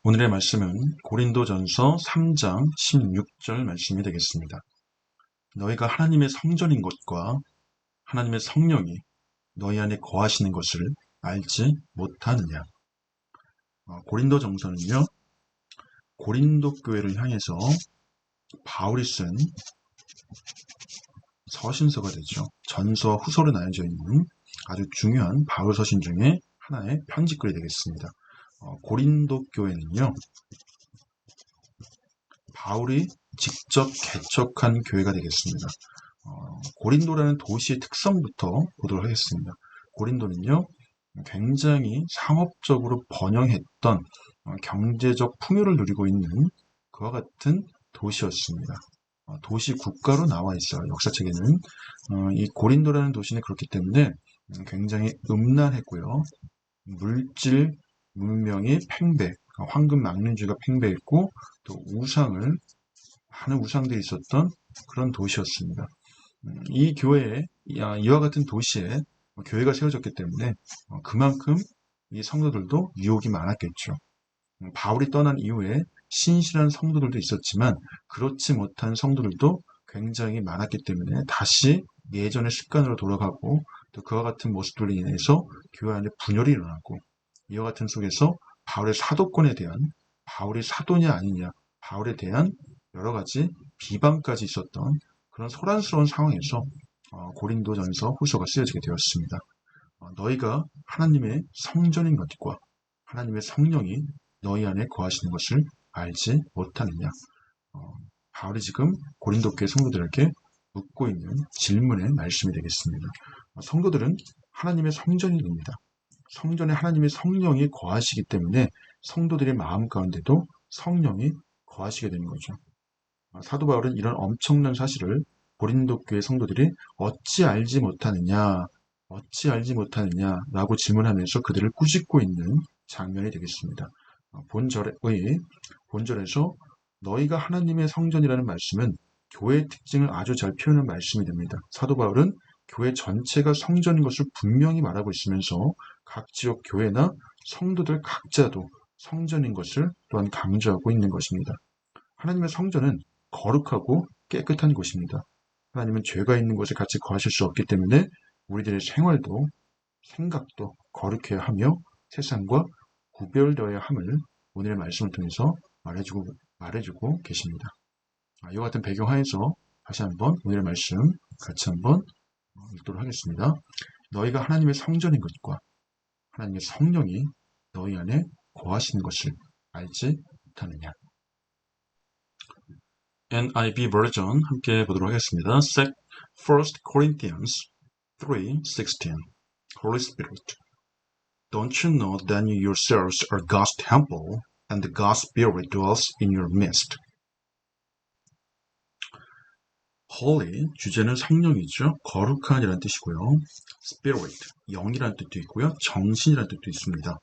오늘의 말씀은 고린도전서 3장 16절 말씀이 되겠습니다. 너희가 하나님의 성전인 것과 하나님의 성령이 너희 안에 거하시는 것을 알지 못하느냐. 고린도전서는요, 고린도 교회를 향해서 바울이 쓴 서신서가 되죠. 전서와 후서로 나뉘어져 있는 아주 중요한 바울 서신 중에 하나의 편지글이 되겠습니다. 고린도 교회는요, 바울이 직접 개척한 교회가 되겠습니다. 고린도라는 도시의 특성부터 보도록 하겠습니다. 고린도는요, 굉장히 상업적으로 번영했던 경제적 풍요를 누리고 있는 그와 같은 도시였습니다. 도시 국가로 나와 있어요. 역사책에는. 이 고린도라는 도시는 그렇기 때문에 굉장히 음란했고요. 물질, 문명이 팽배, 황금 망령주의가 팽배했고 또 많은 우상들이 있었던 그런 도시였습니다. 이 교회에, 이와 같은 도시에 교회가 세워졌기 때문에 그만큼 이 성도들도 유혹이 많았겠죠. 바울이 떠난 이후에 신실한 성도들도 있었지만 그렇지 못한 성도들도 굉장히 많았기 때문에 다시 예전의 습관으로 돌아가고 또 그와 같은 모습들로 인해서 교회 안에 분열이 일어나고 이와 같은 속에서 바울의 사도권에 대한 바울이 사도냐 아니냐 바울에 대한 여러 가지 비방까지 있었던 그런 소란스러운 상황에서 고린도전서 후서가 쓰여지게 되었습니다. 너희가 하나님의 성전인 것과 하나님의 성령이 너희 안에 거하시는 것을 알지 못하느냐. 바울이 지금 고린도 교회 성도들에게 묻고 있는 질문의 말씀이 되겠습니다. 성도들은 하나님의 성전이 됩니다. 성전에 하나님의 성령이 거하시기 때문에 성도들의 마음 가운데도 성령이 거하시게 되는 거죠. 사도 바울은 이런 엄청난 사실을 고린도 교회 성도들이 어찌 알지 못하느냐라고 질문하면서 그들을 꾸짖고 있는 장면이 되겠습니다. 본절에서 너희가 하나님의 성전이라는 말씀은 교회의 특징을 아주 잘 표현한 말씀이 됩니다. 사도 바울은 교회 전체가 성전인 것을 분명히 말하고 있으면서 각 지역 교회나 성도들 각자도 성전인 것을 또한 강조하고 있는 것입니다. 하나님의 성전은 거룩하고 깨끗한 곳입니다. 하나님은 죄가 있는 곳에 같이 거하실 수 없기 때문에 우리들의 생활도 생각도 거룩해야 하며 세상과 구별되어야 함을 오늘의 말씀을 통해서 말해주고 계십니다. 이와 같은 배경하에서 다시 한번 오늘의 말씀 같이 한번 읽도록 하겠습니다. 너희가 하나님의 성전인 것과 하나님의 성령이 너희 안에 거하시는 것을 알지 못하느냐. NIV 버전 함께 보도록 하겠습니다. 1 Corinthians 3:16 Holy Spirit, don't you know that you yourselves are God's temple and the God's Spirit dwells in your midst? Holy, 주제는 성령이죠. 거룩한이라는 뜻이고요. Spirit, 영이라는 뜻도 있고요. 정신이라는 뜻도 있습니다.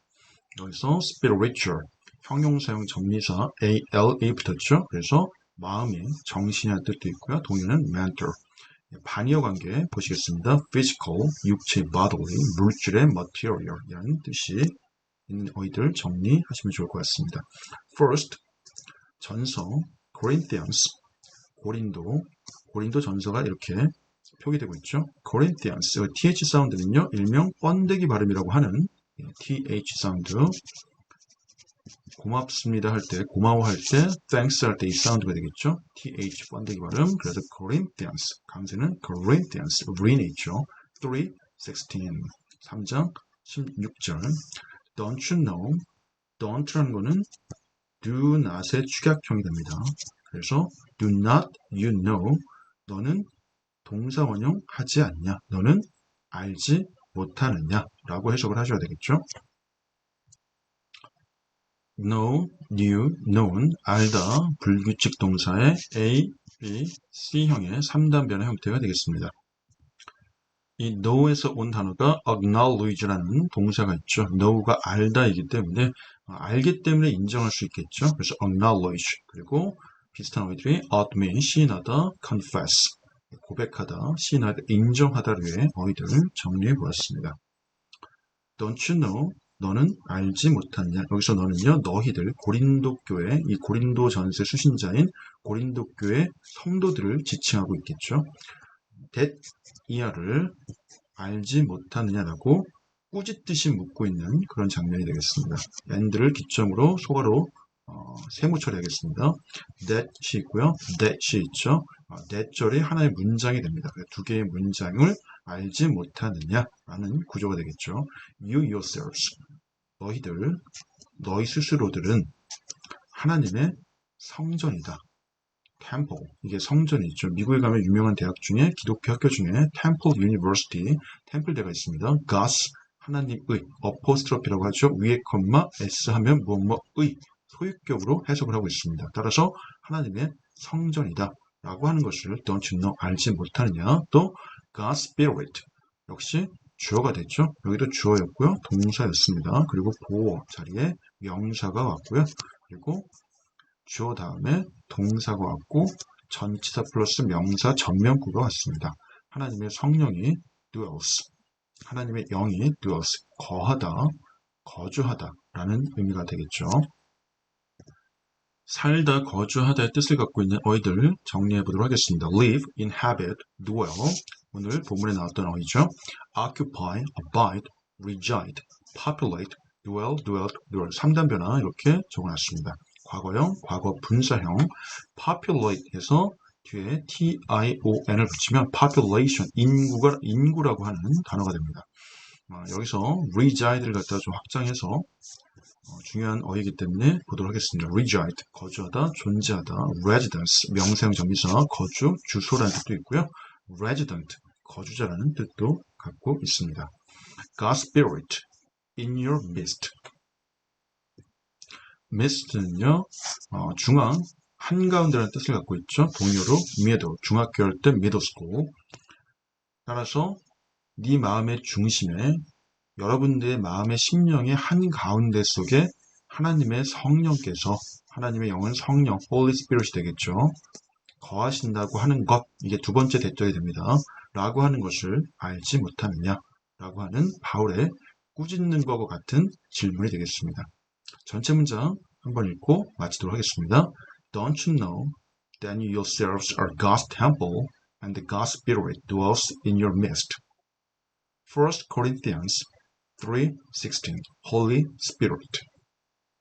여기서 spiritual, 형용사용 정리사 ALA 붙었죠. 그래서 마음이 정신이라는 뜻도 있고요. 동의어는 mental. 반의어 관계 보시겠습니다. physical, 육체, bodily, 물질의 material 이라는 뜻이 있는 어휘들 정리하시면 좋을 것 같습니다. First, 전서, Corinthians, 고린도 전서가 이렇게 표기되고 있죠. Corinthians, TH 사운드는요, 일명 번데기 발음이라고 하는 TH 사운드, 고맙습니다 할 때, 고마워할 때, thanks 할 때 이 사운드가 되겠죠. TH 번데기 발음. 그래서 Corinthians, 강세는 Corinthians, rain이 있죠. 3:16, 3장 16절. Don't you know? Don't라는 거는 do not의 축약형이 됩니다. 그래서 do not you know, 너는 동사원형 하지 않냐, 너는 알지 못하느냐 라고 해석을 하셔야 되겠죠. know, knew, known, 알다, 불규칙 동사의 A, B, C형의 3단 변의 형태가 되겠습니다. 이 know에서 온 단어가 acknowledge라는 동사가 있죠. know가 알다이기 때문에 알기 때문에 인정할 수 있겠죠. 그래서 acknowledge, 그리고 비슷한 어휘들이 admit, 시인하다, confess, 고백하다, 시인하다, 인정하다류의 어휘들을 정리해 보았습니다. Don't you know? 너는 알지 못하느냐. 여기서 너는요, 너희들 고린도 교회, 이 고린도 전세 수신자인 고린도 교회 성도들을 지칭하고 있겠죠. that 이하를 알지 못하느냐라고 꾸짖듯이 묻고 있는 그런 장면이 되겠습니다. and를 기점으로 소가로 세무 처리하겠습니다. that이 있고요. that이 있죠. that절이 하나의 문장이 됩니다. 두 개의 문장을 알지 못하느냐라는 구조가 되겠죠. You yourselves, 너희들, 너희 스스로들은 하나님의 성전이다. 템플, 이게 성전이 있죠. 미국에 가면 유명한 대학 중에 기독교 학교 중에 템플 유니버시티, 템플대가 있습니다. God's, 하나님의, 어포스트로피라고 하죠. 위에 컴마 S 하면 뭐뭐의 소유격으로 해석을 하고 있습니다. 따라서 하나님의 성전이다 라고 하는 것을 don't you know, 알지 못하느냐. 또 God's Spirit, 역시 주어가 됐죠. 여기도 주어였고요. 동사였습니다. 그리고 보어 자리에 명사가 왔고요. 그리고 주어 다음에 동사가 왔고 전치사 플러스 명사 전면구가 왔습니다. 하나님의 성령이 dwells, 하나님의 영이 dwells, 거하다, 거주하다 라는 의미가 되겠죠. 살다, 거주하다의 뜻을 갖고 있는 어휘들 정리해 보도록 하겠습니다. live, inhabit, dwell, 오늘 본문에 나왔던 어휘죠. occupy, abide, reside, populate, dwell, dwelt, dwell, 3단 변화 이렇게 적어놨습니다. 과거형, 과거 분사형, populate에서 뒤에 tion을 붙이면 population, 인구라고 하는 단어가 됩니다. 여기서 reside를 갖다 좀 확장해서 중요한 어휘이기 때문에 보도록 하겠습니다. reside, 거주하다, 존재하다, residence, 명사형 정비사, 거주, 주소라는 뜻도 있고요. resident, 거주자라는 뜻도 갖고 있습니다. God's Spirit in your midst. midst는요, 중앙, 한가운데라는 뜻을 갖고 있죠. 동요로 middle, 중학교 할 때 middle school. 따라서 네 마음의 중심에, 여러분들의 마음의 심령의 한가운데 속에 하나님의 성령께서, 하나님의 영은 성령, Holy Spirit이 되겠죠. 거하신다고 하는 것, 이게 두 번째 대절이 됩니다. 라고 하는 것을 알지 못하느냐 라고 하는 바울의 꾸짖는 것과 같은 질문이 되겠습니다. 전체 문장 한번 읽고 마치도록 하겠습니다. Don't you know that you yourselves are God's temple and the God's Spirit dwells in your midst? 1 Corinthians 3:16 Holy Spirit.